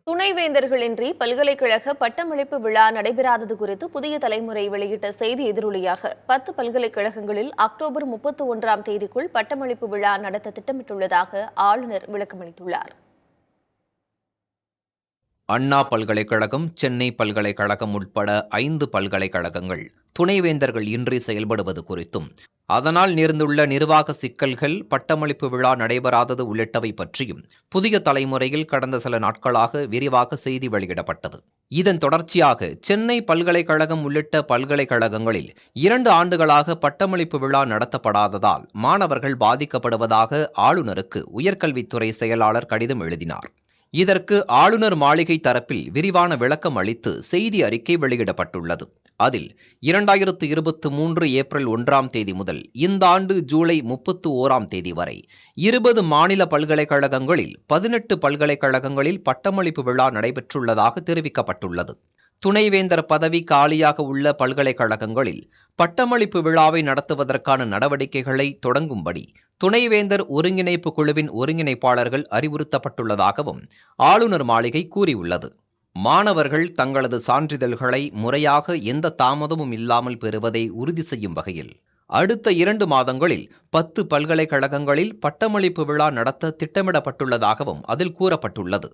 துணைவேந்தர்களின்றி பல்கலைக்கழக பட்டமளிப்பு விழா நடைபெறாதது குறித்து புதிய தலைமுறை வெளியிட்ட செய்தி எதிரொலியாக 10 பல்கலைக்கழகங்களில் அக்டோபர் 31ஆம் தேதிக்குள் பட்டமளிப்பு விழா நடத்த திட்டமிட்டுள்ளதாக ஆளுநர் விளக்கமளித்துள்ளார். அண்ணா பல்கலைக்கழகம், சென்னை பல்கலைக்கழகம் உட்பட 5 பல்கலைக்கழகங்கள் துணைவேந்தர்கள் இன்றி செயல்படுவது குறித்தும், அதனால் நேர்ந்துள்ள நிர்வாக சிக்கல்கள், பட்டமளிப்பு விழா நடைபெறாதது உள்ளிட்டவை பற்றியும் புதிய தலைமுறையில் கடந்த சில நாட்களாக விரிவாக செய்தி வெளியிடப்பட்டது. இதன் தொடர்ச்சியாக சென்னை பல்கலைக்கழகம் உள்ளிட்ட பல்கலைக்கழகங்களில் 2 ஆண்டுகளாக பட்டமளிப்பு விழா நடத்தப்படாததால் மாணவர்கள் பாதிக்கப்படுவதாக ஆளுநருக்கு உயர்கல்வித்துறை செயலாளர் கடிதம் எழுதினார். இதற்கு ஆளுநர் மாளிகை தரப்பில் விரிவான விளக்கம் அளித்து செய்தி அறிக்கை வெளியிடப்பட்டுள்ளது. அதில் 2023 ஏப்ரல் 1ஆம் தேதி முதல் இந்த ஆண்டு ஜூலை 31ஆம் தேதி வரை 20 மாநில பல்கலைக்கழகங்களில் 18 பல்கலைக்கழகங்களில் பட்டமளிப்பு விழா நடைபெற்றுள்ளதாக தெரிவிக்கப்பட்டுள்ளது. துணைவேந்தர் பதவி காலியாக உள்ள பல்கலைக்கழகங்களில் பட்டமளிப்பு விழாவை நடத்துவதற்கான நடவடிக்கைகளை தொடங்கும்படி துணைவேந்தர் ஒருங்கிணைப்பு குழுவின் ஒருங்கிணைப்பாளர்கள் அறிவுறுத்தப்பட்டுள்ளதாகவும் ஆளுநர் மாளிகை கூறியுள்ளது. மாணவர்கள் தங்களது சான்றிதழ்களை முறையாக எந்த தாமதமும் இல்லாமல் பெறுவதை உறுதி செய்யும் வகையில் அடுத்த 2 மாதங்களில் 10 பல்கலைக்கழகங்களில் பட்டமளிப்பு விழா நடத்த திட்டமிடப்பட்டுள்ளதாகவும் அதில் கூறப்பட்டுள்ளது.